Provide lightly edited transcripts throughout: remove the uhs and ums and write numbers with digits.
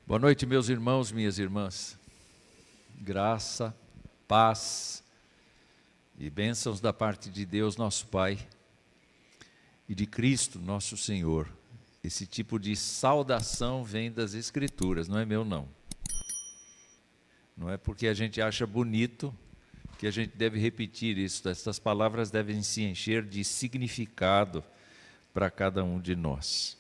Boa noite, meus irmãos, minhas irmãs. Graça, paz e bênçãos da parte de Deus, nosso Pai, e de Cristo, nosso Senhor. Esse tipo de saudação vem das Escrituras, não é meu, não. Não é porque a gente acha bonito que a gente deve repetir isso. Essas palavras devem se encher de significado para cada um de nós.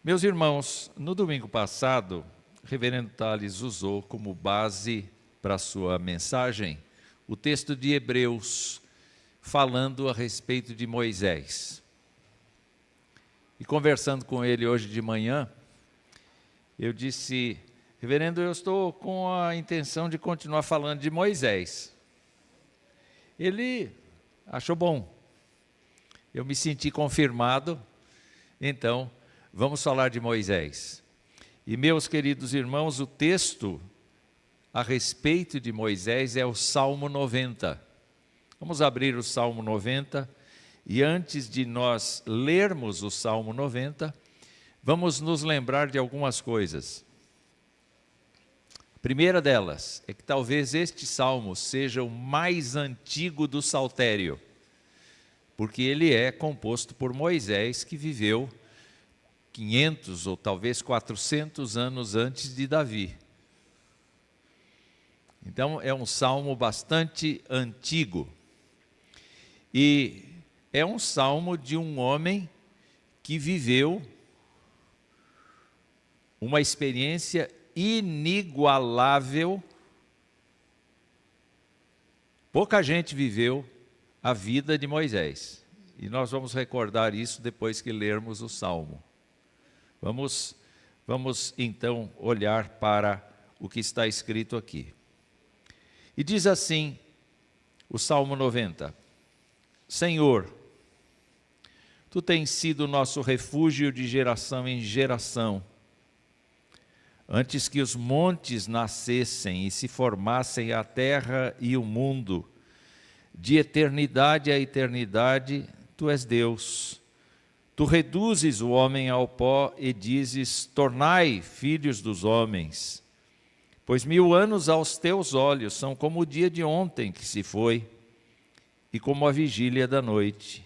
Meus irmãos, no domingo passado, o reverendo Tales usou como base para a sua mensagem o texto de Hebreus, falando a respeito de Moisés. E conversando com ele hoje de manhã, eu disse: reverendo, eu estou com a intenção de continuar falando de Moisés. Ele achou bom. Eu me senti confirmado, então vamos falar de Moisés. E meus queridos irmãos, o texto a respeito de Moisés é o Salmo 90. Vamos abrir o Salmo 90 e antes de nós lermos o Salmo 90, vamos nos lembrar de algumas coisas. A primeira delas é que talvez este salmo seja o mais antigo do saltério, porque ele é composto por Moisés, que viveu 500 ou talvez 400 anos antes de Davi. Então é um salmo bastante antigo e é um salmo de um homem que viveu uma experiência inigualável. Pouca gente viveu a vida de Moisés e nós vamos recordar isso depois que lermos o salmo. Vamos então olhar para o que está escrito aqui. E diz assim o Salmo 90: Senhor, Tu tens sido nosso refúgio de geração em geração. Antes que os montes nascessem e se formassem a terra e o mundo, de eternidade a eternidade, Tu és Deus. Tu reduzes o homem ao pó e dizes: tornai filhos dos homens. Pois 1000 anos aos teus olhos são como o dia de ontem que se foi, e como a vigília da noite.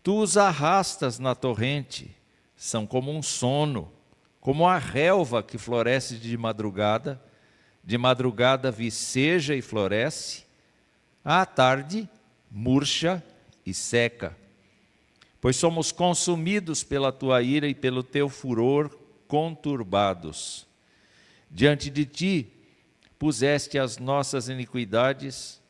Tu os arrastas na torrente, são como um sono, como a relva que floresce de madrugada viceja e floresce, à tarde murcha e seca. Pois somos consumidos pela tua ira e pelo teu furor conturbados. Diante de ti puseste as nossas iniquidades,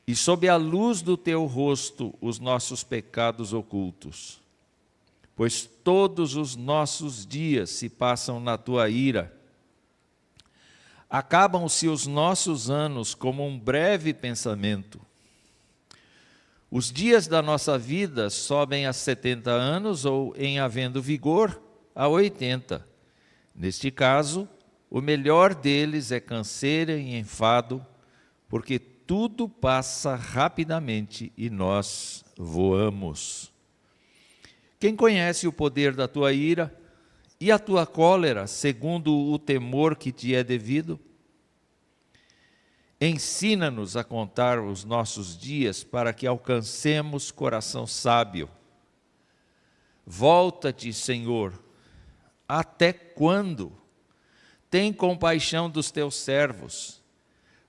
e sob a luz do teu rosto os nossos pecados ocultos. Pois todos os nossos dias se passam na tua ira. Acabam-se os nossos anos como um breve pensamento. Os dias da nossa vida sobem a 70 anos ou, em havendo vigor, a 80. Neste caso, o melhor deles é canseira e enfado, porque tudo passa rapidamente e nós voamos. Quem conhece o poder da tua ira e a tua cólera, segundo o temor que te é devido? Ensina-nos a contar os nossos dias para que alcancemos coração sábio. Volta-te, Senhor, até quando? Tem compaixão dos teus servos.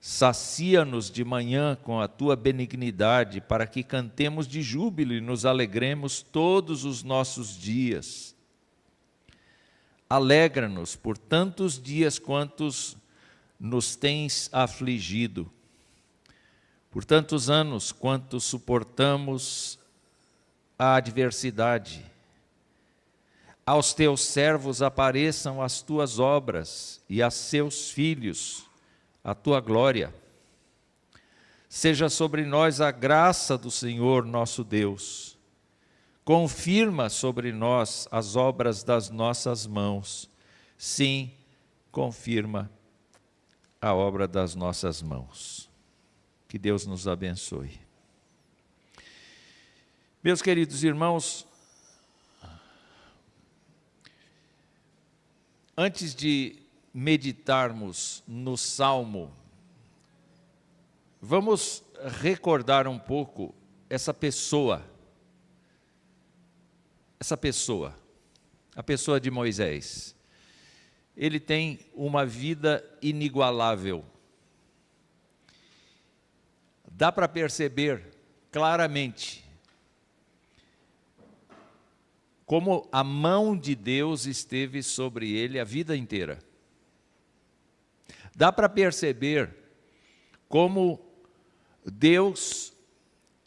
Sacia-nos de manhã com a tua benignidade, para que cantemos de júbilo e nos alegremos todos os nossos dias. Alegra-nos por tantos dias quantos nos tens afligido, por tantos anos quanto suportamos a adversidade. Aos teus servos apareçam as tuas obras e a seus filhos a tua glória. Seja sobre nós a graça do Senhor nosso Deus. Confirma sobre nós as obras das nossas mãos. Sim, confirma a obra das nossas mãos. Que Deus nos abençoe. Meus queridos irmãos, antes de meditarmos no Salmo, vamos recordar um pouco essa pessoa, a pessoa de Moisés. Ele tem uma vida inigualável. Dá para perceber claramente como a mão de Deus esteve sobre ele a vida inteira. Dá para perceber como Deus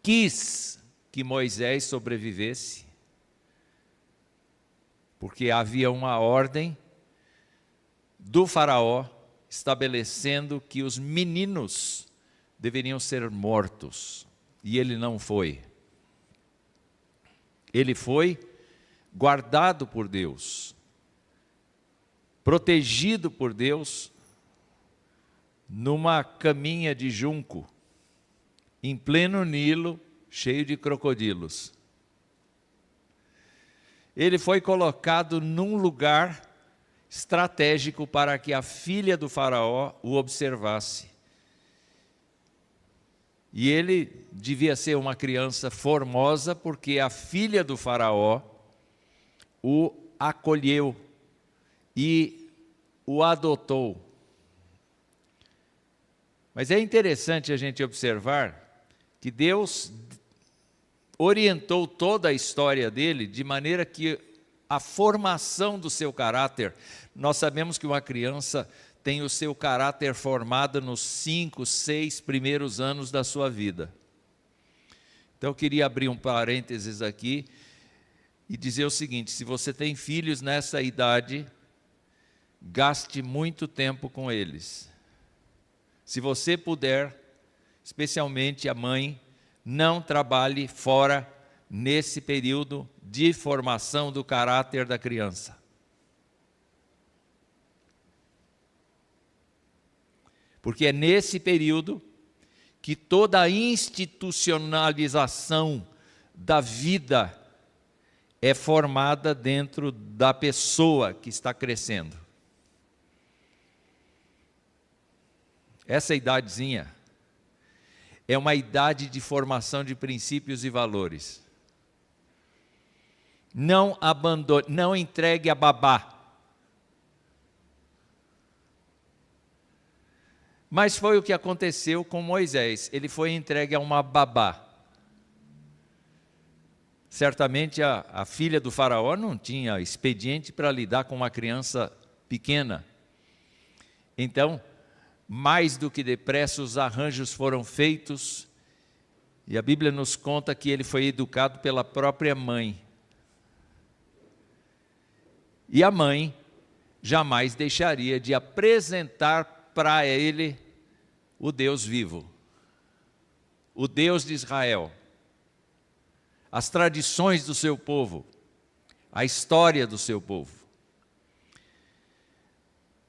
quis que Moisés sobrevivesse, porque havia uma ordem do faraó estabelecendo que os meninos deveriam ser mortos, e ele não foi. Ele foi guardado por Deus, protegido por Deus, numa caminha de junco, em pleno Nilo, cheio de crocodilos. Ele foi colocado num lugar estratégico para que a filha do faraó o observasse. E ele devia ser uma criança formosa, porque a filha do faraó o acolheu e o adotou. Mas é interessante a gente observar que Deus orientou toda a história dele de maneira que a formação do seu caráter, nós sabemos que uma criança tem o seu caráter formado nos 5, 6 primeiros anos da sua vida. Então eu queria abrir um parênteses aqui e dizer o seguinte: se você tem filhos nessa idade, gaste muito tempo com eles. Se você puder, especialmente a mãe, não trabalhe fora nesse período de formação do caráter da criança. Porque é nesse período que toda a institucionalização da vida é formada dentro da pessoa que está crescendo. Essa idadezinha é uma idade de formação de princípios e valores. Não abandone, não entregue a babá. Mas foi o que aconteceu com Moisés. Ele foi entregue a uma babá. Certamente a filha do faraó não tinha expediente para lidar com uma criança pequena. Então, mais do que depressa, os arranjos foram feitos, e a Bíblia nos conta que ele foi educado pela própria mãe. E a mãe jamais deixaria de apresentar para ele o Deus vivo, o Deus de Israel, as tradições do seu povo, a história do seu povo.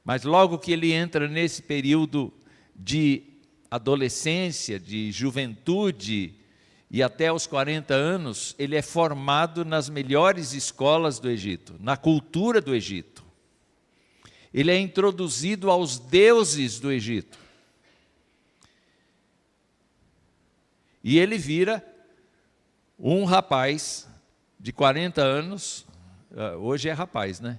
Mas logo que ele entra nesse período de adolescência, de juventude, e até os 40 anos, ele é formado nas melhores escolas do Egito, na cultura do Egito. Ele é introduzido aos deuses do Egito. E ele vira um rapaz de 40 anos, hoje é rapaz, né?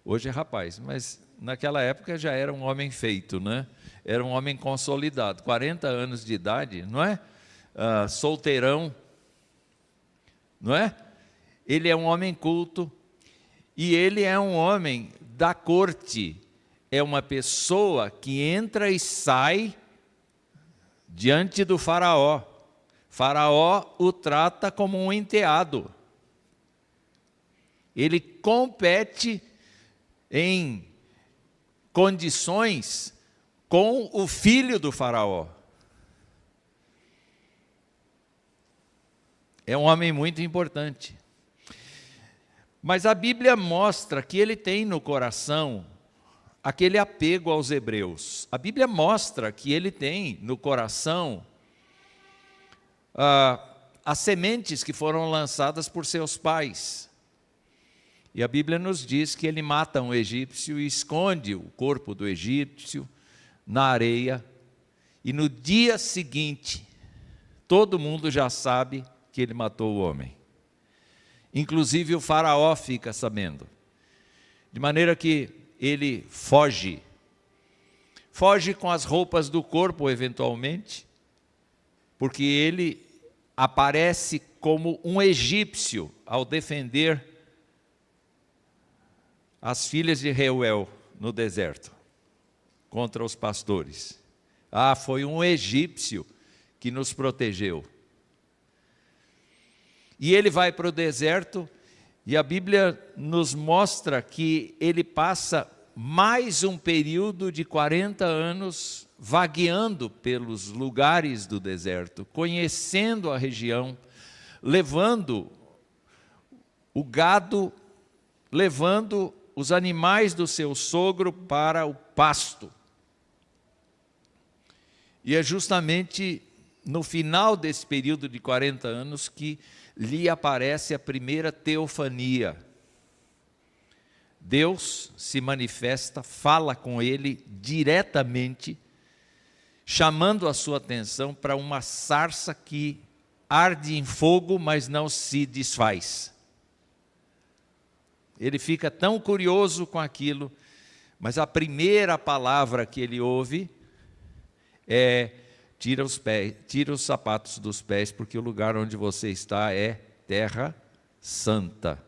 Hoje é rapaz, mas naquela época já era um homem feito, né? Era um homem consolidado, 40 anos de idade, não é? Solteirão, não é? Ele é um homem culto, e ele é um homem da corte, é uma pessoa que entra e sai diante do faraó. Faraó o trata como um enteado. Ele compete em condições com o filho do faraó. É um homem muito importante. Mas a Bíblia mostra que ele tem no coração aquele apego aos hebreus. A Bíblia mostra que ele tem no coração as sementes que foram lançadas por seus pais. E a Bíblia nos diz que ele mata um egípcio e esconde o corpo do egípcio na areia. E no dia seguinte, todo mundo já sabe que ele matou o homem. Inclusive o faraó fica sabendo. De maneira que ele foge. Foge com as roupas do corpo, eventualmente, porque ele aparece como um egípcio ao defender as filhas de Reuel no deserto, contra os pastores. Ah, foi um egípcio que nos protegeu. E ele vai para o deserto, e a Bíblia nos mostra que ele passa mais um período de 40 anos vagueando pelos lugares do deserto, conhecendo a região, levando o gado, levando os animais do seu sogro para o pasto. E é justamente no final desse período de 40 anos que lhe aparece a primeira teofania. Deus se manifesta, fala com ele diretamente, chamando a sua atenção para uma sarça que arde em fogo, mas não se desfaz. Ele fica tão curioso com aquilo, mas a primeira palavra que ele ouve é: tira os sapatos dos pés, porque o lugar onde você está é terra santa.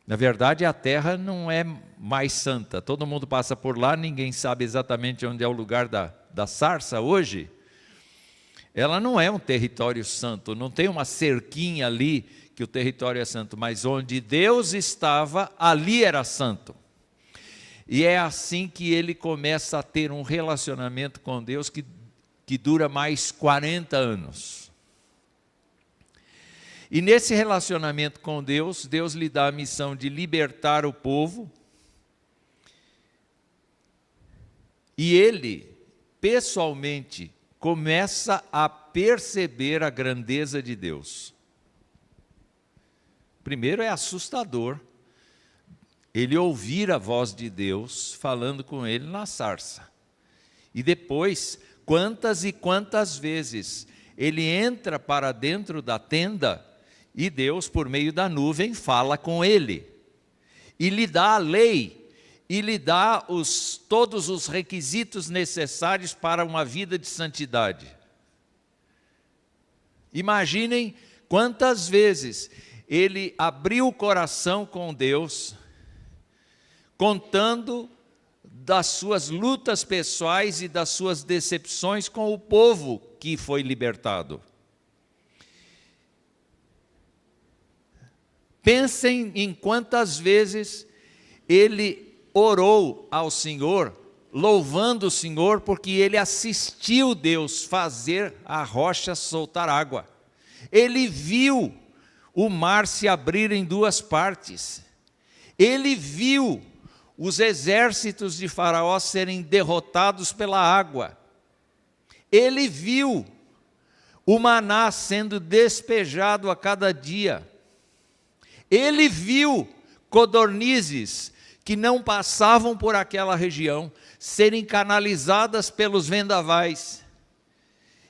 Na verdade, a terra não é mais santa. Todo mundo passa por lá, ninguém sabe exatamente onde é o lugar da sarça hoje. Ela não é um território santo, não tem uma cerquinha ali que o território é santo, mas onde Deus estava, ali era santo. E é assim que ele começa a ter um relacionamento com Deus que dura mais 40 anos. E nesse relacionamento com Deus, Deus lhe dá a missão de libertar o povo. E ele, pessoalmente, começa a perceber a grandeza de Deus. Primeiro é assustador ele ouvir a voz de Deus falando com ele na sarça. E depois, quantas e quantas vezes ele entra para dentro da tenda e Deus, por meio da nuvem, fala com ele. E lhe dá a lei, e lhe dá todos os requisitos necessários para uma vida de santidade. Imaginem quantas vezes ele abriu o coração com Deus, contando das suas lutas pessoais e das suas decepções com o povo que foi libertado. Pensem em quantas vezes ele orou ao Senhor, louvando o Senhor, porque ele assistiu Deus fazer a rocha soltar água. Ele viu o mar se abrir em duas partes. Ele viu os exércitos de Faraó serem derrotados pela água. Ele viu o maná sendo despejado a cada dia. Ele viu codornizes que não passavam por aquela região serem canalizadas pelos vendavais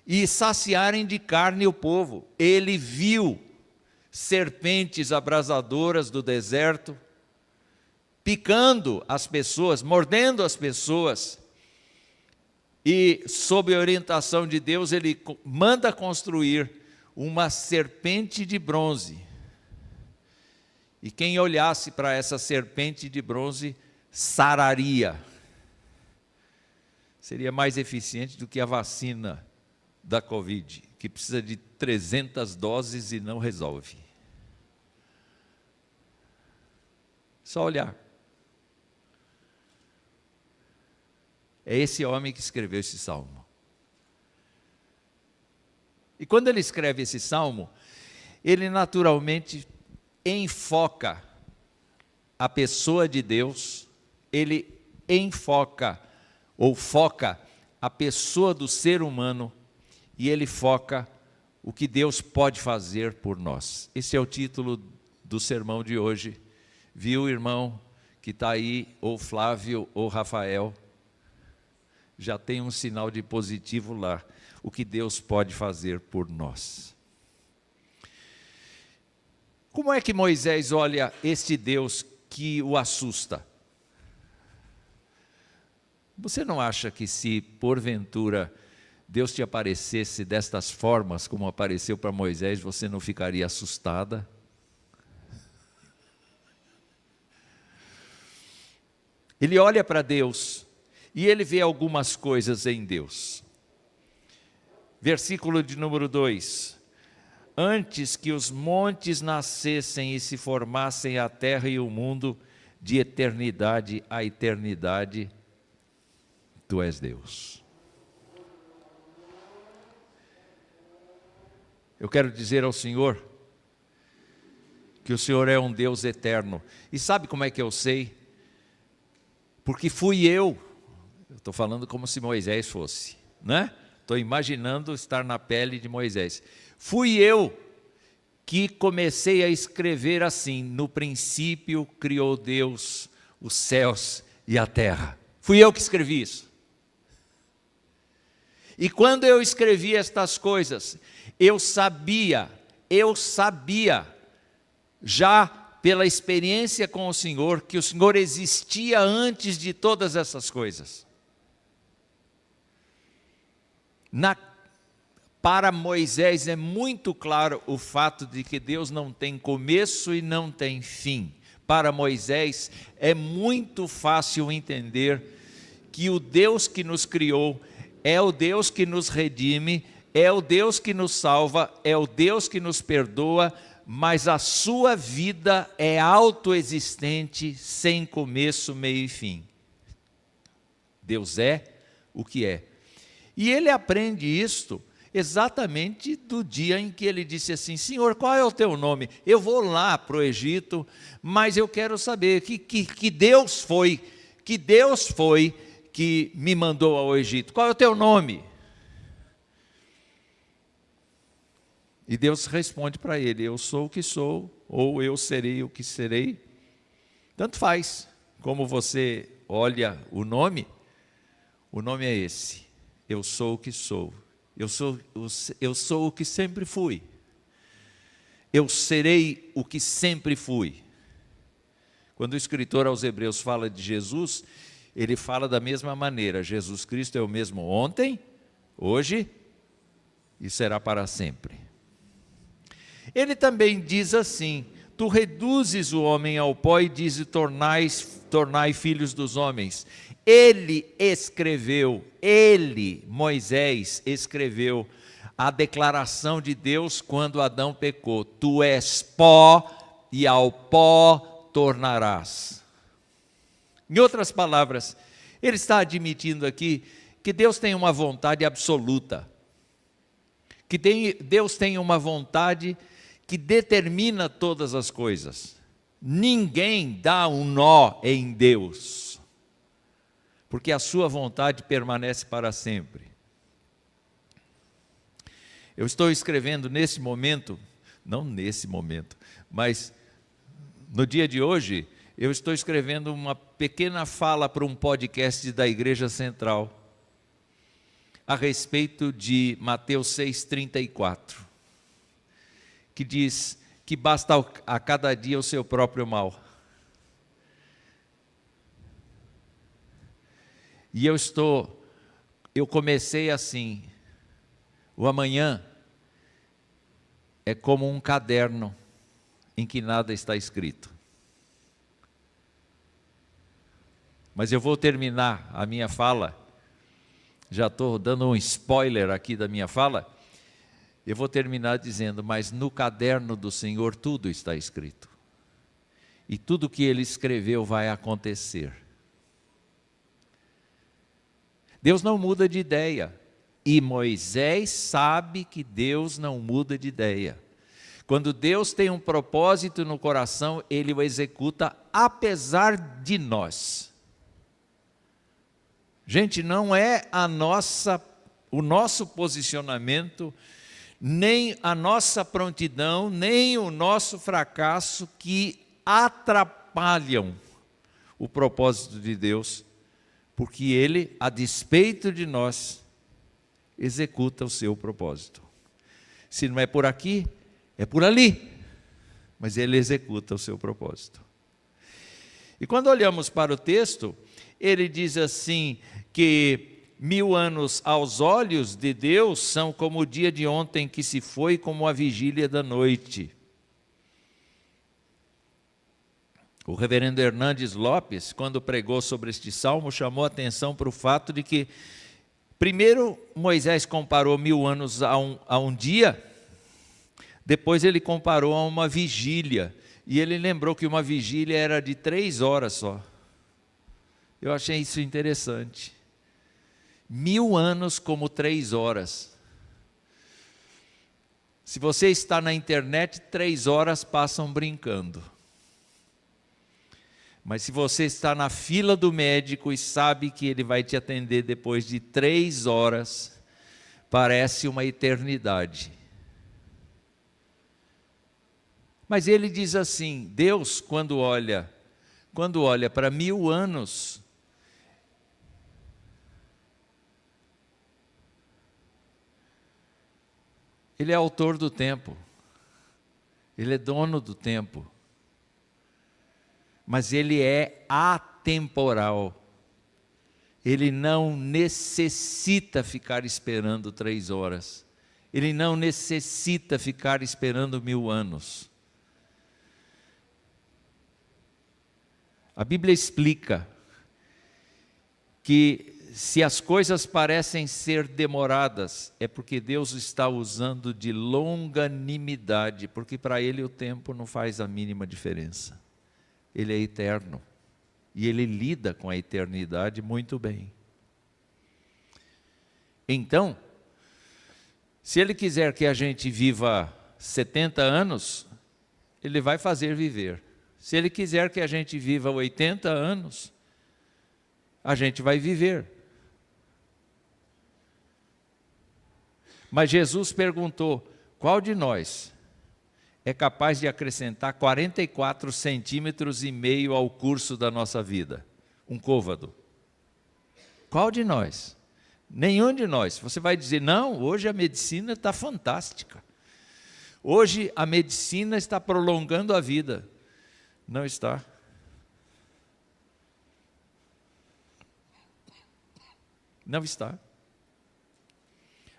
e saciarem de carne o povo. Ele viu serpentes abrasadoras do deserto picando as pessoas, mordendo as pessoas. E, sob a orientação de Deus, ele manda construir uma serpente de bronze. E quem olhasse para essa serpente de bronze sararia. Seria mais eficiente do que a vacina da Covid, que precisa de 300 doses e não resolve. Só olhar. É esse homem que escreveu esse salmo. E quando ele escreve esse salmo, ele naturalmente enfoca a pessoa de Deus, ele enfoca ou foca a pessoa do ser humano e ele foca o que Deus pode fazer por nós. Esse é o título do sermão de hoje, viu, irmão, que está aí, ou Flávio ou Rafael, já tem um sinal de positivo lá, o que Deus pode fazer por nós. Como é que Moisés olha este Deus que o assusta? Você não acha que se porventura Deus te aparecesse destas formas como apareceu para Moisés, você não ficaria assustada? Ele olha para Deus e ele vê algumas coisas em Deus. Versículo de número 2. Antes que os montes nascessem e se formassem a terra e o mundo, de eternidade a eternidade, Tu és Deus. Eu quero dizer ao Senhor que o Senhor é um Deus eterno. E sabe como é que eu sei? Porque fui eu estou falando como se Moisés fosse, né? Estou imaginando estar na pele de Moisés. Fui eu que comecei a escrever assim: no princípio criou Deus os céus e a terra. Fui eu que escrevi isso. E quando eu escrevi estas coisas, eu sabia, já pela experiência com o Senhor, que o Senhor existia antes de todas essas coisas. Para Moisés é muito claro o fato de que Deus não tem começo e não tem fim. Para Moisés é muito fácil entender que o Deus que nos criou é o Deus que nos redime, é o Deus que nos salva, é o Deus que nos perdoa, mas a sua vida é autoexistente, sem começo, meio e fim. Deus é o que é. E ele aprende isto exatamente do dia em que ele disse assim: Senhor, qual é o teu nome? Eu vou lá para o Egito, mas eu quero saber que Deus foi que me mandou ao Egito. Qual é o teu nome? E Deus responde para ele: eu sou o que sou, ou eu serei o que serei. Tanto faz como você olha o nome é esse: eu sou o que sou. Eu sou o que sempre fui. Eu serei o que sempre fui. Quando o escritor aos Hebreus fala de Jesus, ele fala da mesma maneira: Jesus Cristo é o mesmo ontem, hoje e será para sempre. Ele também diz assim: tu reduzes o homem ao pó e dizes: tornai filhos dos homens. Moisés escreveu a declaração de Deus quando Adão pecou: tu és pó e ao pó tornarás. Em outras palavras, ele está admitindo aqui que Deus tem uma vontade absoluta, Deus tem uma vontade que determina todas as coisas. Ninguém dá um nó em Deus, porque a sua vontade permanece para sempre. Eu estou escrevendo mas no dia de hoje, eu estou escrevendo uma pequena fala para um podcast da Igreja Central, a respeito de Mateus 6,34, que diz que basta a cada dia o seu próprio mal. E eu comecei assim: o amanhã é como um caderno em que nada está escrito. Mas eu vou terminar a minha fala, já estou dando um spoiler aqui da minha fala, eu vou terminar dizendo: mas no caderno do Senhor tudo está escrito. E tudo que Ele escreveu vai acontecer. Deus não muda de ideia. E Moisés sabe que Deus não muda de ideia. Quando Deus tem um propósito no coração, Ele o executa apesar de nós. Gente, não é o nosso posicionamento, nem a nossa prontidão, nem o nosso fracasso que atrapalham o propósito de Deus, porque Ele, a despeito de nós, executa o seu propósito. Se não é por aqui, é por ali, mas Ele executa o seu propósito. E quando olhamos para o texto, ele diz assim, que 1000 anos aos olhos de Deus são como o dia de ontem que se foi, como a vigília da noite. O reverendo Hernandes Lopes, quando pregou sobre este salmo, chamou a atenção para o fato de que, primeiro, Moisés comparou 1000 anos a um dia, depois ele comparou a uma vigília, e ele lembrou que uma vigília era de 3 horas só. Eu achei isso interessante. 1000 anos como 3 horas. Se você está na internet, 3 horas passam brincando. Mas se você está na fila do médico e sabe que ele vai te atender depois de 3 horas, parece uma eternidade. Mas ele diz assim, Deus, quando olha para 1000 anos, Ele é autor do tempo, Ele é dono do tempo, mas Ele é atemporal. Ele não necessita ficar esperando 3 horas, Ele não necessita ficar esperando 1000 anos. A Bíblia explica que se as coisas parecem ser demoradas, é porque Deus está usando de longanimidade, porque para Ele o tempo não faz a mínima diferença. Ele é eterno, e Ele lida com a eternidade muito bem. Então, se Ele quiser que a gente viva 70 anos, Ele vai fazer viver. Se Ele quiser que a gente viva 80 anos, a gente vai viver. Mas Jesus perguntou, qual de nós é capaz de acrescentar 44 centímetros e meio ao curso da nossa vida? Um côvado. Qual de nós? Nenhum de nós. Você vai dizer, não, hoje a medicina está fantástica. Hoje a medicina está prolongando a vida. Não está. Não está.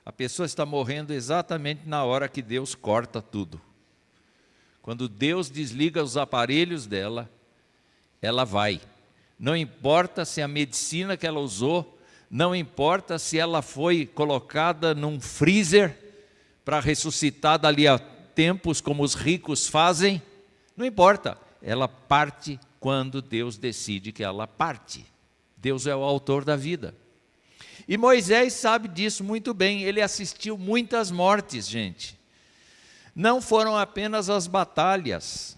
A pessoa está morrendo exatamente na hora que Deus corta tudo. Quando Deus desliga os aparelhos dela, ela vai. Não importa se a medicina que ela usou, não importa se ela foi colocada num freezer para ressuscitar dali a tempos, como os ricos fazem, não importa. Ela parte quando Deus decide que ela parte. Deus é o autor da vida. E Moisés sabe disso muito bem, ele assistiu muitas mortes, gente. Não foram apenas as batalhas.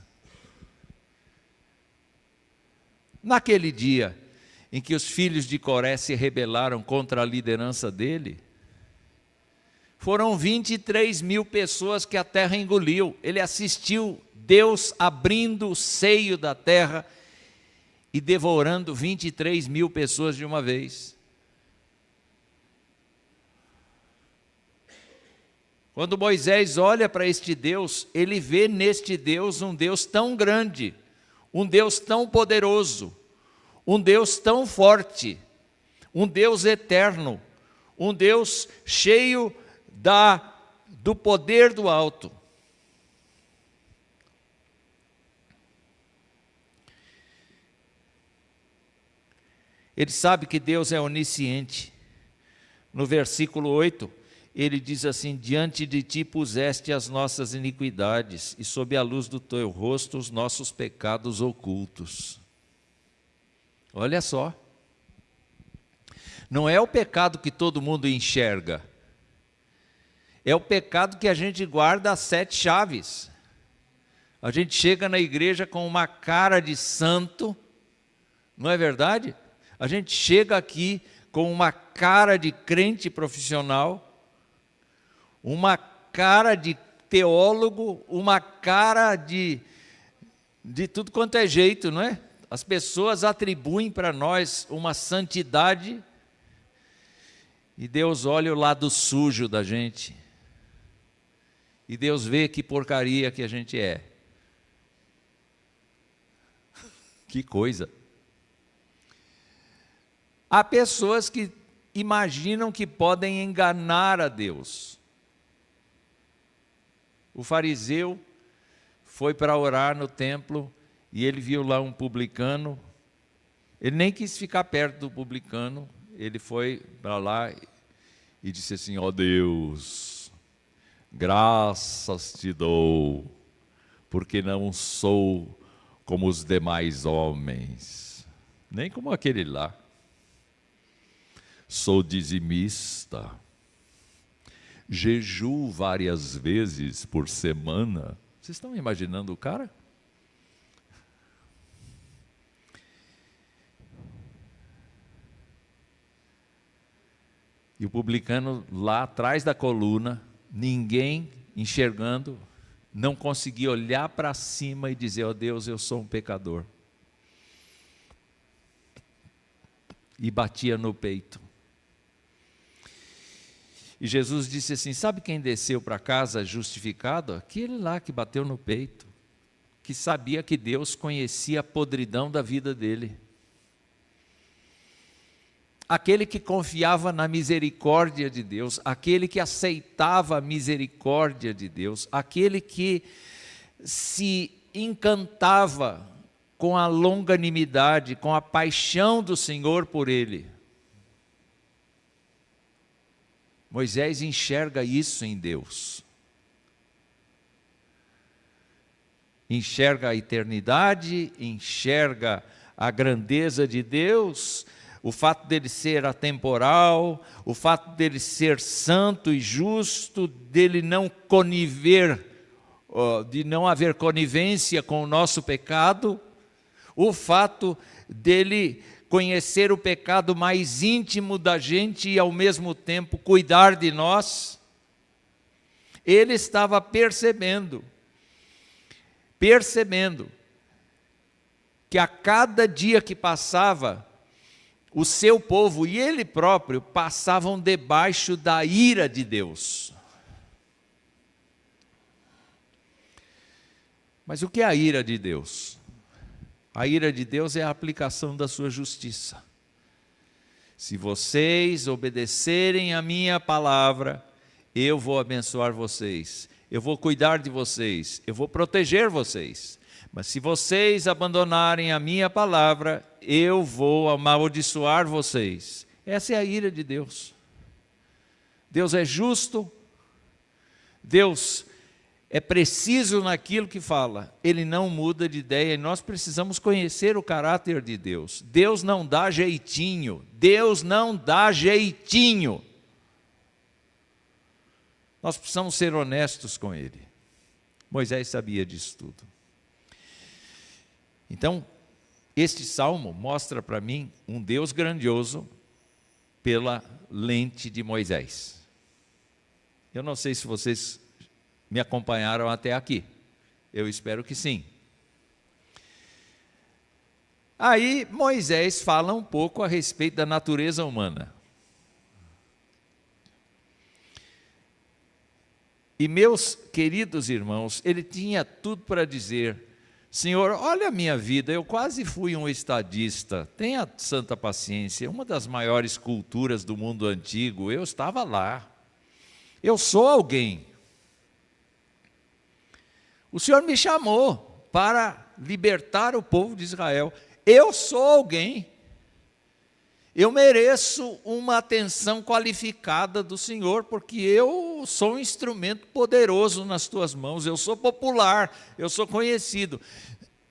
Naquele dia em que os filhos de Coré se rebelaram contra a liderança dele, foram 23.000 pessoas que a terra engoliu. Ele assistiu Deus abrindo o seio da terra e devorando 23.000 pessoas de uma vez. Quando Moisés olha para este Deus, ele vê neste Deus um Deus tão grande, um Deus tão poderoso, um Deus tão forte, um Deus eterno, um Deus cheio do poder do alto. Ele sabe que Deus é onisciente. No versículo 8, ele diz assim, diante de ti puseste as nossas iniquidades, e sob a luz do teu rosto os nossos pecados ocultos. Olha só, não é o pecado que todo mundo enxerga, é o pecado que a gente guarda às 7 chaves. A gente chega na igreja com uma cara de santo, não é verdade? A gente chega aqui com uma cara de crente profissional, uma cara de teólogo, uma cara de tudo quanto é jeito, não é? As pessoas atribuem para nós uma santidade e Deus olha o lado sujo da gente. E Deus vê que porcaria que a gente é. Que coisa. Há pessoas que imaginam que podem enganar a Deus. O fariseu foi para orar no templo e ele viu lá um publicano. Ele nem quis ficar perto do publicano. Ele foi para lá e disse assim: ó Deus, graças te dou, porque não sou como os demais homens, nem como aquele lá. Sou dizimista, jejuo várias vezes por semana. Vocês estão imaginando o cara? E o publicano lá atrás da coluna, ninguém enxergando, não conseguia olhar para cima e dizer: ó Deus, eu sou um pecador. E batia no peito. E Jesus disse assim: sabe quem desceu para casa justificado? Aquele lá que bateu no peito, que sabia que Deus conhecia a podridão da vida dele. Aquele que confiava na misericórdia de Deus, aquele que aceitava a misericórdia de Deus, aquele que se encantava com a longanimidade, com a paixão do Senhor por ele. Moisés enxerga isso em Deus. Enxerga a eternidade, enxerga a grandeza de Deus, o fato dele ser atemporal, o fato dele ser santo e justo, dele não conniver, de não haver conivência com o nosso pecado, o fato dele conhecer o pecado mais íntimo da gente e ao mesmo tempo cuidar de nós. Ele estava percebendo que a cada dia que passava, o seu povo e ele próprio passavam debaixo da ira de Deus. Mas o que é a ira de Deus? A ira de Deus é a aplicação da sua justiça. Se vocês obedecerem a minha palavra, eu vou abençoar vocês, eu vou cuidar de vocês, eu vou proteger vocês. Mas se vocês abandonarem a minha palavra, eu vou amaldiçoar vocês. Essa é a ira de Deus. Deus é justo, Deus é preciso naquilo que fala, Ele não muda de ideia, e nós precisamos conhecer o caráter de Deus. Deus não dá jeitinho, Deus não dá jeitinho. Nós precisamos ser honestos com Ele. Moisés sabia disso tudo. Então, este salmo mostra para mim um Deus grandioso pela lente de Moisés. Eu não sei se vocês me acompanharam até aqui. Eu espero que sim. Aí Moisés fala um pouco a respeito da natureza humana. E meus queridos irmãos, ele tinha tudo para dizer: Senhor, olha a minha vida, eu quase fui um estadista, tenha santa paciência, uma das maiores culturas do mundo antigo, eu estava lá, eu sou alguém. O Senhor me chamou para libertar o povo de Israel, eu sou alguém, eu mereço uma atenção qualificada do Senhor, porque eu sou um instrumento poderoso nas tuas mãos, eu sou popular, eu sou conhecido,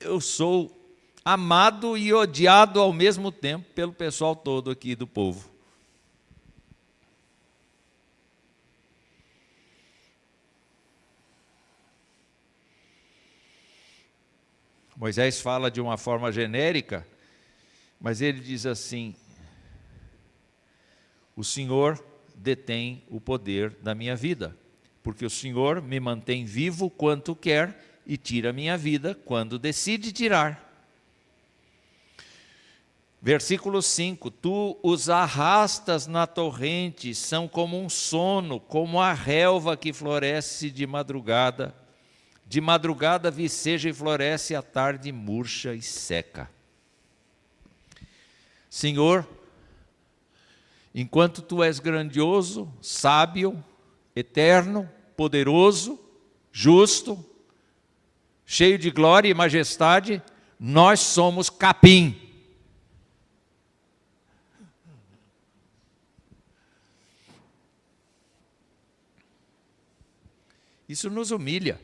eu sou amado e odiado ao mesmo tempo pelo pessoal todo aqui do povo. Moisés fala de uma forma genérica, mas ele diz assim: o Senhor detém o poder da minha vida. porque o Senhor me mantém vivo quanto quer e tira a minha vida quando decide tirar. Versículo 5, tu os arrastas na torrente, são como um sono, como a relva que floresce de madrugada viceja e floresce, à tarde murcha e seca. Senhor, enquanto tu és grandioso, sábio, eterno, poderoso, justo, cheio de glória e majestade, nós somos capim. Isso nos humilha,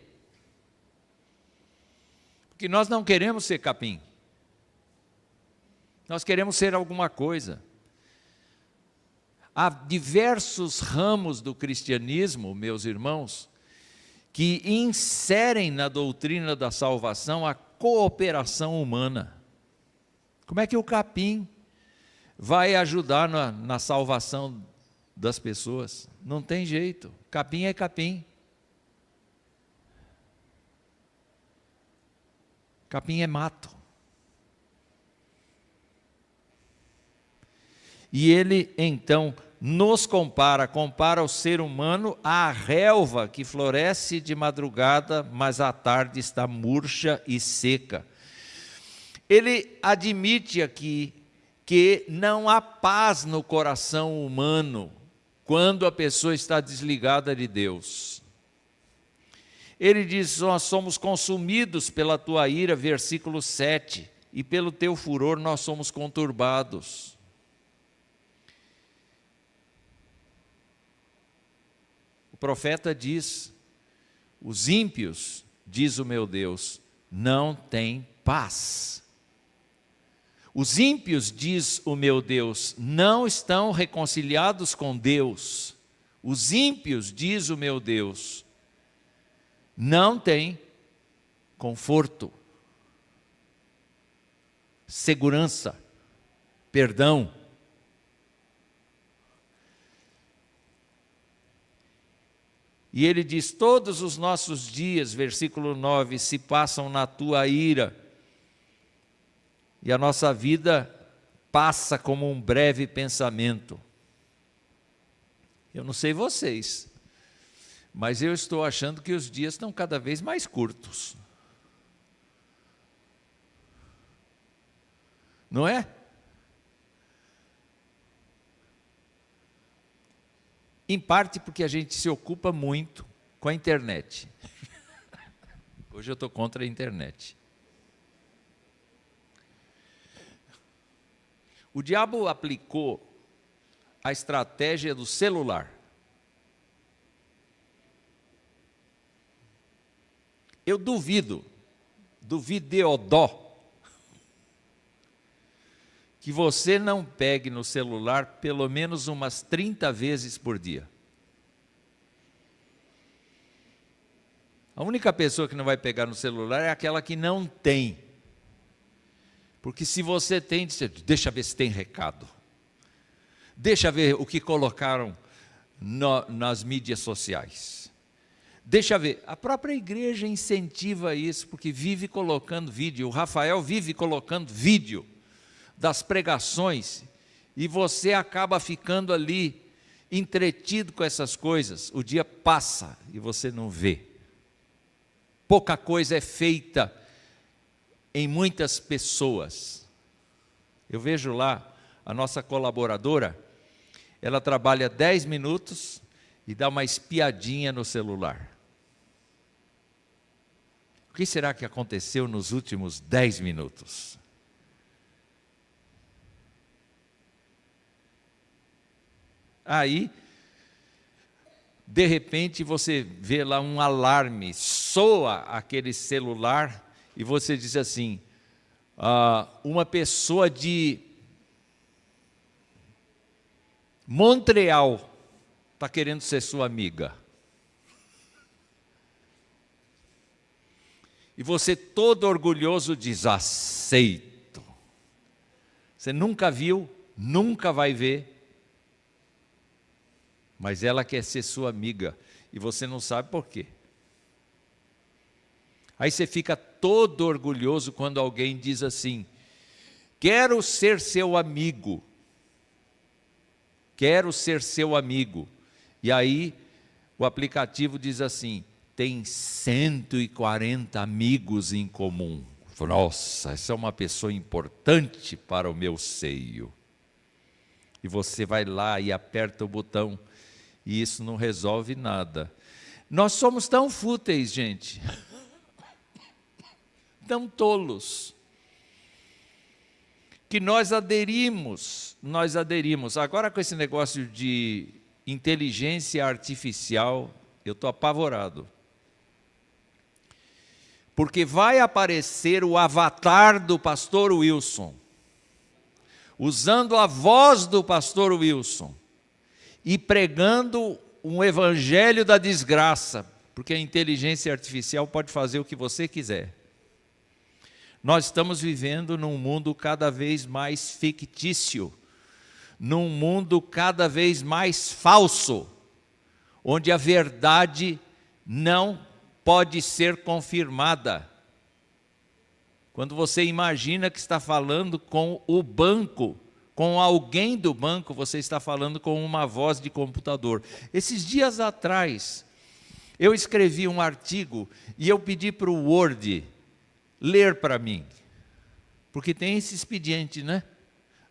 porque nós não queremos ser capim, nós queremos ser alguma coisa. Há diversos ramos do cristianismo, meus irmãos, que inserem na doutrina da salvação a cooperação humana. Como é que o capim vai ajudar na salvação das pessoas? Não tem jeito, capim é capim. Capim é mato. E ele então nos compara o ser humano à relva que floresce de madrugada, mas à tarde está murcha e seca. Ele admite aqui que não há paz no coração humano quando a pessoa está desligada de Deus. Ele diz, nós somos consumidos pela tua ira, versículo 7, e pelo teu furor nós somos conturbados. O profeta diz, os ímpios, diz o meu Deus, não têm paz. Os ímpios, diz o meu Deus, não estão reconciliados com Deus. Os ímpios, diz o meu Deus, não têm conforto, segurança, perdão. E ele diz, todos os nossos dias, versículo 9, se passam na tua ira, e a nossa vida passa como um breve pensamento. Eu não sei vocês, mas eu estou achando que os dias estão cada vez mais curtos. Não é? Em parte porque a gente se ocupa muito com a internet. Hoje eu estou contra a internet. O diabo aplicou a estratégia do celular. Eu duvido que você não pegue no celular pelo menos umas 30 vezes por dia. A única pessoa que não vai pegar no celular é aquela que não tem. Porque se você tem, deixa ver se tem recado. Deixa ver o que colocaram nas mídias sociais. Deixa ver, a própria igreja incentiva isso, porque vive colocando vídeo. O Rafael vive colocando vídeo das pregações, e você acaba ficando ali, entretido com essas coisas. O dia passa e você não vê. Pouca coisa é feita em muitas pessoas. Eu vejo lá, a nossa colaboradora, ela trabalha 10 minutos e dá uma espiadinha no celular. O que será que aconteceu nos últimos 10 minutos? Aí, de repente, você vê lá um alarme, soa aquele celular e você diz assim, uma pessoa de Montreal está querendo ser sua amiga. E você todo orgulhoso diz, aceito. Você nunca viu, nunca vai ver, mas ela quer ser sua amiga. e você não sabe por quê. Aí você fica todo orgulhoso quando alguém diz assim: quero ser seu amigo. Quero ser seu amigo. E aí o aplicativo diz assim: tem 140 amigos em comum. Nossa, essa é uma pessoa importante para o meu seio. E você vai lá e aperta o botão, e isso não resolve nada. Nós somos tão fúteis, gente, tão tolos, que nós aderimos. Agora, com esse negócio de inteligência artificial, eu estou apavorado. Porque vai aparecer o avatar do pastor Wilson, usando a voz do pastor Wilson, e pregando um evangelho da desgraça, porque a inteligência artificial pode fazer o que você quiser. Nós estamos vivendo num mundo cada vez mais fictício, num mundo cada vez mais falso, onde a verdade não pode ser confirmada. Quando você imagina que está falando com o banco, com alguém do banco, você está falando com uma voz de computador. Esses dias atrás, eu escrevi um artigo e eu pedi para o Word ler para mim, porque tem esse expediente, né?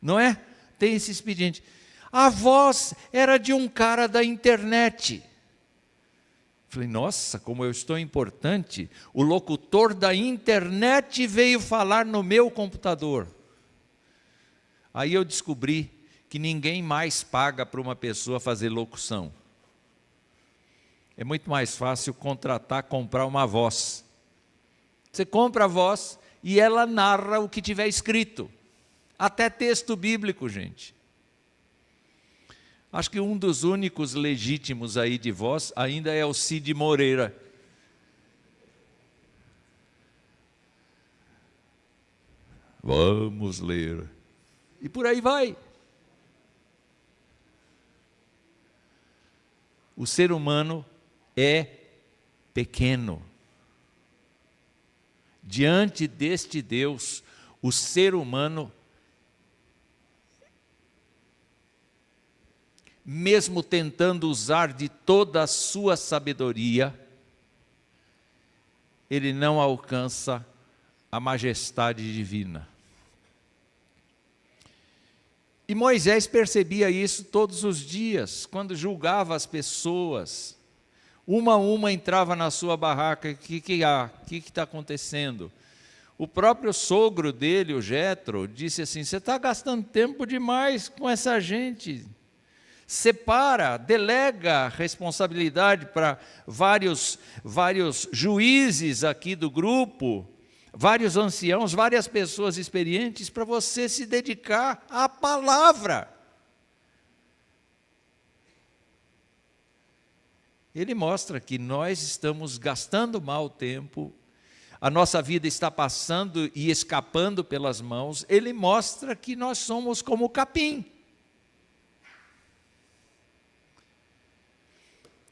Não é? Tem esse expediente. A voz era de um cara da internet. Falei, nossa, como eu estou importante, o locutor da internet veio falar no meu computador. Aí eu descobri que ninguém mais paga para uma pessoa fazer locução. É muito mais fácil comprar uma voz. Você compra a voz e ela narra o que tiver escrito. Até texto bíblico, gente. Acho que um dos únicos legítimos aí de voz ainda é o Cid Moreira. Vamos ler. E por aí vai. O ser humano é pequeno. Diante deste Deus, o ser humano, mesmo tentando usar de toda a sua sabedoria, ele não alcança a majestade divina. E Moisés percebia isso todos os dias, quando julgava as pessoas. Uma a uma entrava na sua barraca: o que há? O que está acontecendo? O próprio sogro dele, o Jetro, disse assim: você está gastando tempo demais com essa gente. Separa, delega responsabilidade para vários juízes aqui do grupo, vários anciãos, várias pessoas experientes, para você se dedicar à palavra. Ele mostra que nós estamos gastando mal tempo, a nossa vida está passando e escapando pelas mãos. Ele mostra que nós somos como o capim.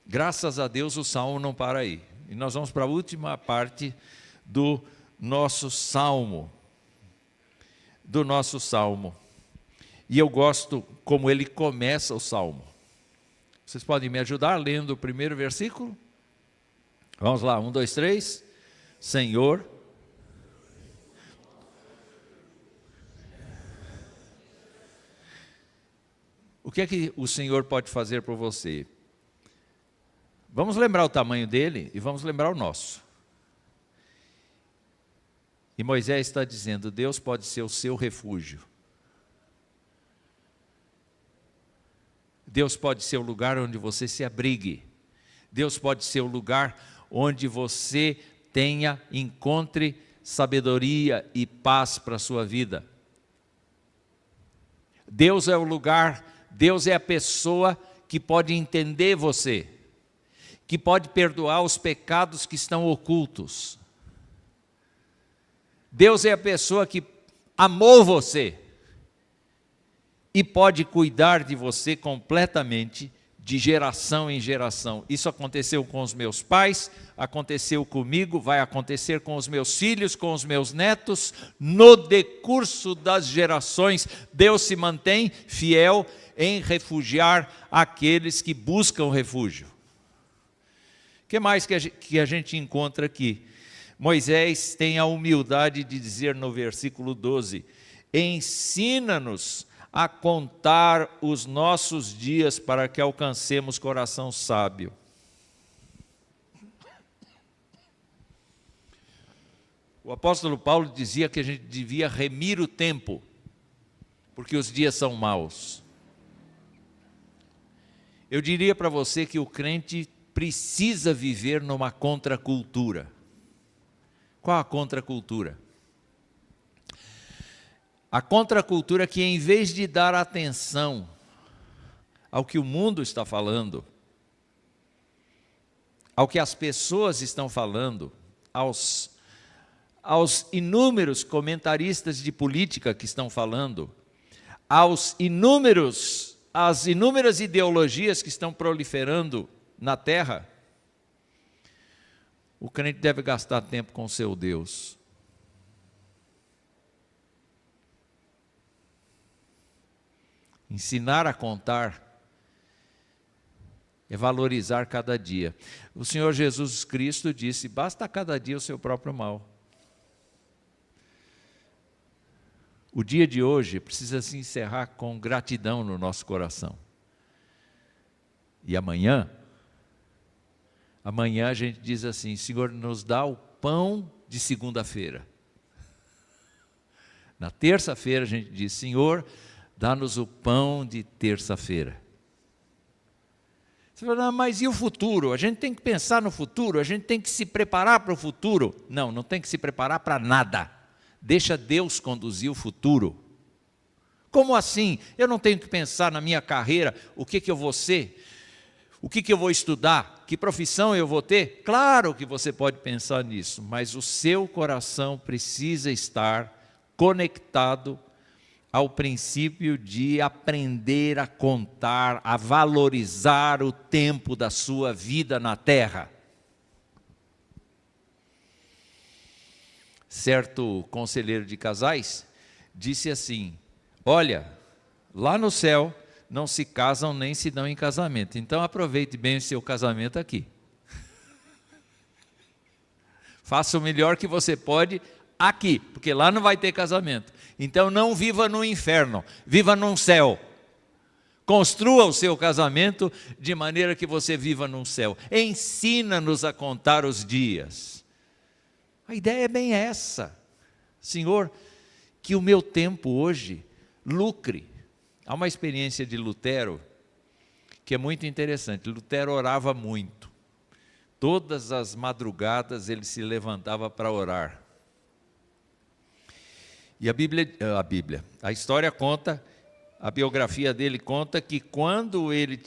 Graças a Deus o salmo não para aí. E nós vamos para a última parte do nosso salmo. E eu gosto como ele começa o salmo. Vocês podem me ajudar lendo o primeiro versículo? Vamos lá, 1, 2, 3. Senhor, o que é que o Senhor pode fazer por você? Vamos lembrar o tamanho dele e vamos lembrar o nosso. E Moisés está dizendo: Deus pode ser o seu refúgio. Deus pode ser o lugar onde você se abrigue. Deus pode ser o lugar onde você encontre sabedoria e paz para a sua vida. Deus é o lugar, Deus é a pessoa que pode entender você, que pode perdoar os pecados que estão ocultos. Deus é a pessoa que amou você e pode cuidar de você completamente de geração em geração. Isso aconteceu com os meus pais, aconteceu comigo, vai acontecer com os meus filhos, com os meus netos. No decurso das gerações, Deus se mantém fiel em refugiar aqueles que buscam refúgio. O que mais que a gente encontra aqui? Moisés tem a humildade de dizer no versículo 12: ensina-nos a contar os nossos dias para que alcancemos coração sábio. O apóstolo Paulo dizia que a gente devia remir o tempo, porque os dias são maus. Eu diria para você que o crente precisa viver numa contracultura. Qual a contracultura? A contracultura que, em vez de dar atenção ao que o mundo está falando, ao que as pessoas estão falando, aos inúmeros comentaristas de política que estão falando, às inúmeras ideologias que estão proliferando na terra, o crente deve gastar tempo com o seu Deus. Ensinar a contar é valorizar cada dia. O Senhor Jesus Cristo disse: basta cada dia o seu próprio mal. O dia de hoje precisa se encerrar com gratidão no nosso coração. E amanhã a gente diz assim: Senhor, nos dá o pão de segunda-feira. Na terça-feira a gente diz: Senhor, dá-nos o pão de terça-feira. Você fala: mas e o futuro? A gente tem que pensar no futuro, a gente tem que se preparar para o futuro. Não, não tem que se preparar para nada. Deixa Deus conduzir o futuro. Como assim? Eu não tenho que pensar na minha carreira, o que eu vou ser, o que eu vou estudar, que profissão eu vou ter? Claro que você pode pensar nisso, mas o seu coração precisa estar conectado ao princípio de aprender a contar, a valorizar o tempo da sua vida na terra. Certo conselheiro de casais disse assim: olha, lá no céu não se casam nem se dão em casamento, então aproveite bem o seu casamento aqui. Faça o melhor que você pode aqui, porque lá não vai ter casamento. Então não viva no inferno, viva num céu. Construa o seu casamento de maneira que você viva num céu. Ensina-nos a contar os dias. A ideia é bem essa. Senhor, que o meu tempo hoje lucre. Há uma experiência de Lutero que é muito interessante. Lutero orava muito. Todas as madrugadas ele se levantava para orar. E a história conta, a biografia dele conta que quando ele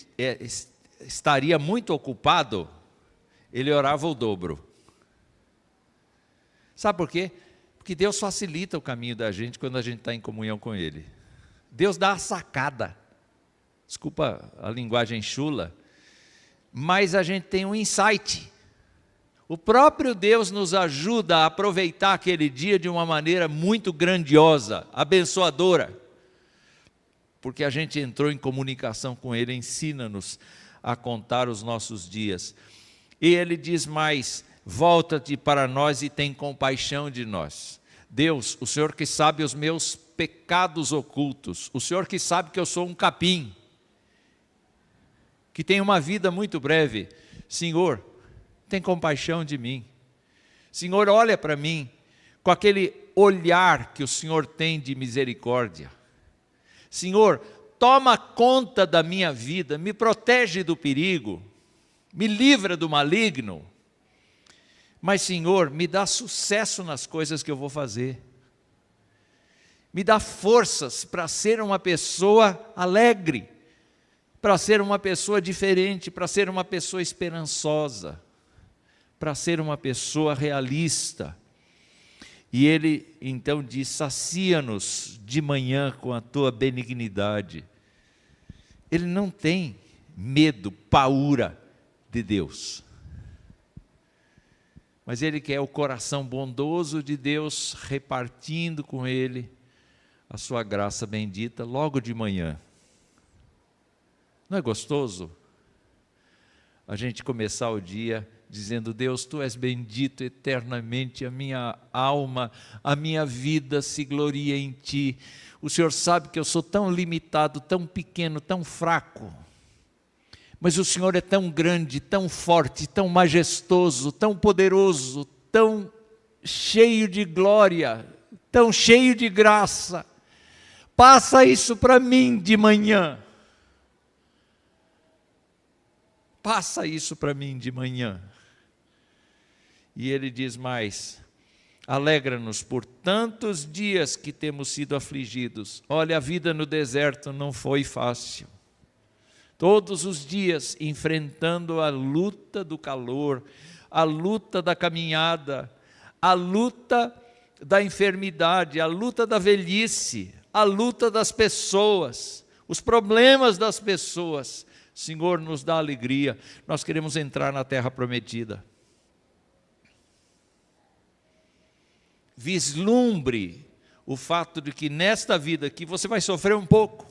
estaria muito ocupado, ele orava o dobro. Sabe por quê? Porque Deus facilita o caminho da gente quando a gente está em comunhão com Ele. Deus dá a sacada. Desculpa a linguagem chula, mas a gente tem um insight. O próprio Deus nos ajuda a aproveitar aquele dia de uma maneira muito grandiosa, abençoadora, porque a gente entrou em comunicação com Ele. Ensina-nos a contar os nossos dias. E Ele diz mais: volta-te para nós e tem compaixão de nós. Deus, o Senhor que sabe os meus pecados ocultos, o Senhor que sabe que eu sou um capim, que tenho uma vida muito breve. Senhor, tem compaixão de mim. Senhor, olha para mim com aquele olhar que o Senhor tem de misericórdia. Senhor, toma conta da minha vida, me protege do perigo, me livra do maligno. Mas, Senhor, me dá sucesso nas coisas que eu vou fazer. Me dá forças para ser uma pessoa alegre, para ser uma pessoa diferente, para ser uma pessoa esperançosa, para ser uma pessoa realista. E Ele então diz: sacia-nos de manhã com a tua benignidade. Ele não tem medo, paura de Deus. Mas ele quer o coração bondoso de Deus, repartindo com ele a sua graça bendita logo de manhã. Não é gostoso a gente começar o dia dizendo: Deus, Tu és bendito eternamente, a minha alma, a minha vida se gloria em Ti. O Senhor sabe que eu sou tão limitado, tão pequeno, tão fraco, mas o Senhor é tão grande, tão forte, tão majestoso, tão poderoso, tão cheio de glória, tão cheio de graça. Passa isso para mim de manhã. Passa isso para mim de manhã. E ele diz mais: alegra-nos por tantos dias que temos sido afligidos. Olha, a vida no deserto não foi fácil. Todos os dias enfrentando a luta do calor, a luta da caminhada, a luta da enfermidade, a luta da velhice, a luta das pessoas, os problemas das pessoas. Senhor, nos dá alegria. Nós queremos entrar na terra prometida. Vislumbre o fato de que nesta vida aqui você vai sofrer um pouco,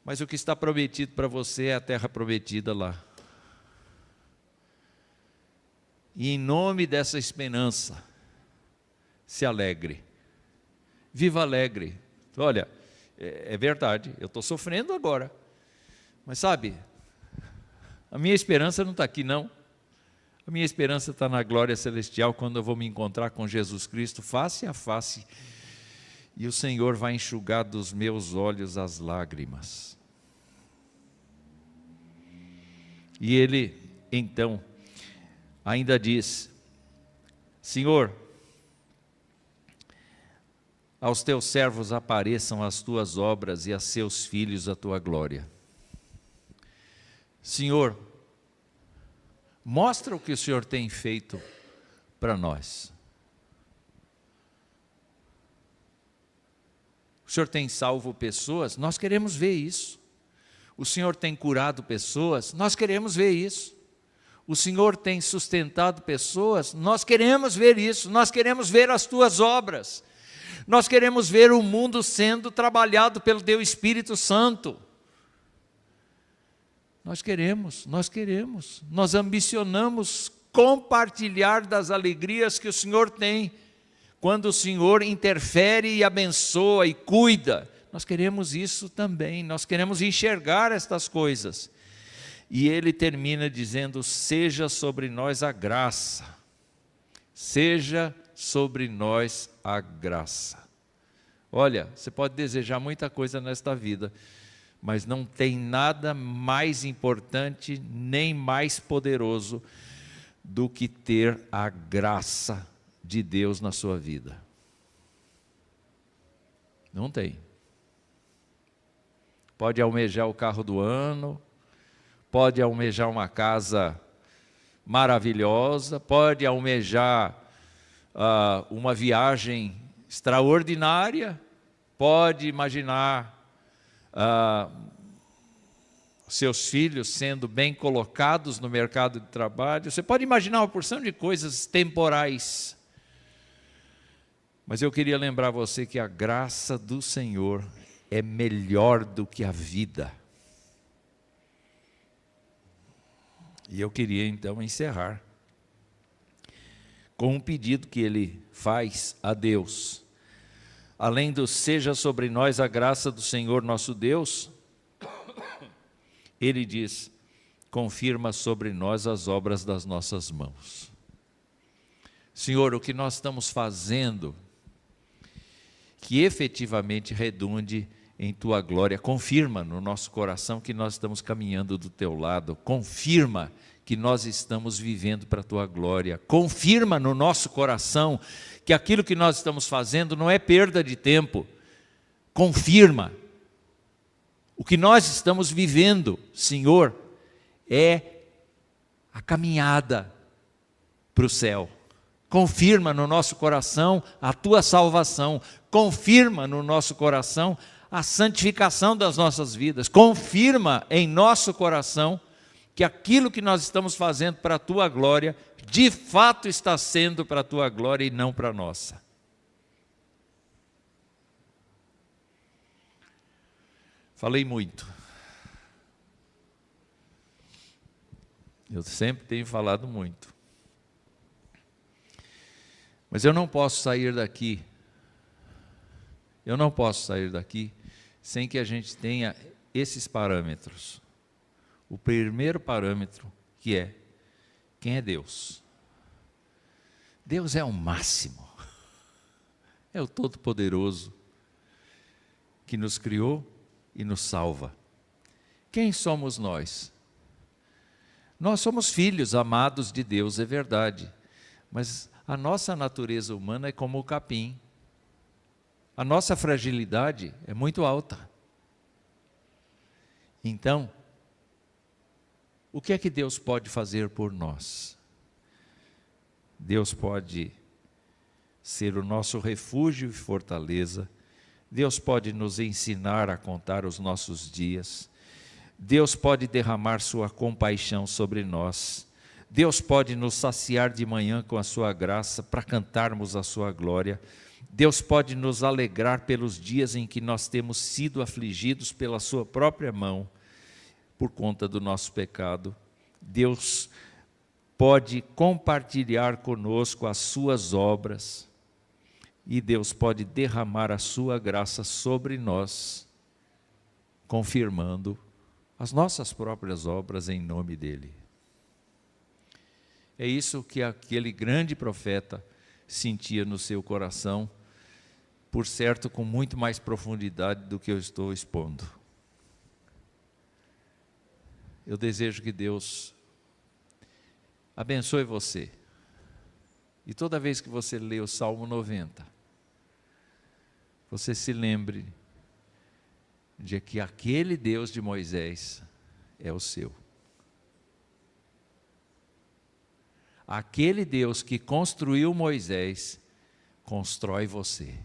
mas o que está prometido para você é a terra prometida lá. E em nome dessa esperança, se alegre. Viva alegre. Olha, é verdade, eu estou sofrendo agora. Mas sabe, a minha esperança não está aqui não. A minha esperança está na glória celestial, quando eu vou me encontrar com Jesus Cristo face a face. E o Senhor vai enxugar dos meus olhos as lágrimas. E ele, então, ainda diz: Senhor, aos teus servos apareçam as tuas obras e a seus filhos a tua glória. Senhor, mostra o que o Senhor tem feito para nós. O Senhor tem salvo pessoas, nós queremos ver isso. O Senhor tem curado pessoas, nós queremos ver isso. O Senhor tem sustentado pessoas, nós queremos ver isso. Nós queremos ver as tuas obras. Nós queremos ver o mundo sendo trabalhado pelo teu Espírito Santo. Nós queremos, nós ambicionamos compartilhar das alegrias que o Senhor tem, quando o Senhor interfere e abençoa e cuida. Nós queremos isso também, nós queremos enxergar estas coisas. E ele termina dizendo: seja sobre nós a graça, seja sobre nós a graça. Olha, você pode desejar muita coisa nesta vida, mas não tem nada mais importante, nem mais poderoso do que ter a graça de Deus na sua vida. Não tem. Pode almejar o carro do ano, pode almejar uma casa maravilhosa, pode almejar uma viagem extraordinária, pode imaginar seus filhos sendo bem colocados no mercado de trabalho. Você pode imaginar uma porção de coisas temporais. Mas eu queria lembrar você que a graça do Senhor é melhor do que a vida. E eu queria então encerrar com um pedido que ele faz a Deus. Além do seja sobre nós a graça do Senhor nosso Deus, ele diz: confirma sobre nós as obras das nossas mãos. Senhor, o que nós estamos fazendo, que efetivamente redunde em Tua glória. Confirma no nosso coração que nós estamos caminhando do Teu lado. Confirma que nós estamos vivendo para a Tua glória. Confirma no nosso coração que aquilo que nós estamos fazendo não é perda de tempo. Confirma. O que nós estamos vivendo, Senhor, é a caminhada para o céu. Confirma no nosso coração a Tua salvação. Confirma no nosso coração a santificação das nossas vidas, confirma em nosso coração que aquilo que nós estamos fazendo para a Tua glória, de fato está sendo para a Tua glória e não para a nossa. Falei muito. Eu sempre tenho falado muito. Mas eu não posso sair daqui. Eu não posso sair daqui sem que a gente tenha esses parâmetros. O primeiro parâmetro, que é: quem é Deus? Deus é o máximo. É o Todo-Poderoso que nos criou e nos salva. Quem somos nós? Nós somos filhos amados de Deus, é verdade. Mas a nossa natureza humana é como o capim. A nossa fragilidade é muito alta. Então, o que é que Deus pode fazer por nós? Deus pode ser o nosso refúgio e fortaleza. Deus pode nos ensinar a contar os nossos dias. Deus pode derramar sua compaixão sobre nós. Deus pode nos saciar de manhã com a sua graça para cantarmos a sua glória. Deus pode nos alegrar pelos dias em que nós temos sido afligidos pela sua própria mão, por conta do nosso pecado. Deus pode compartilhar conosco as suas obras, e Deus pode derramar a sua graça sobre nós, confirmando as nossas próprias obras em nome dEle. É isso que aquele grande profeta sentia no seu coração, por certo com muito mais profundidade do que eu estou expondo. Eu desejo que Deus abençoe você. E toda vez que você lê o Salmo 90, você se lembre de que aquele Deus de Moisés é o seu. Aquele Deus que construiu Moisés, constrói você.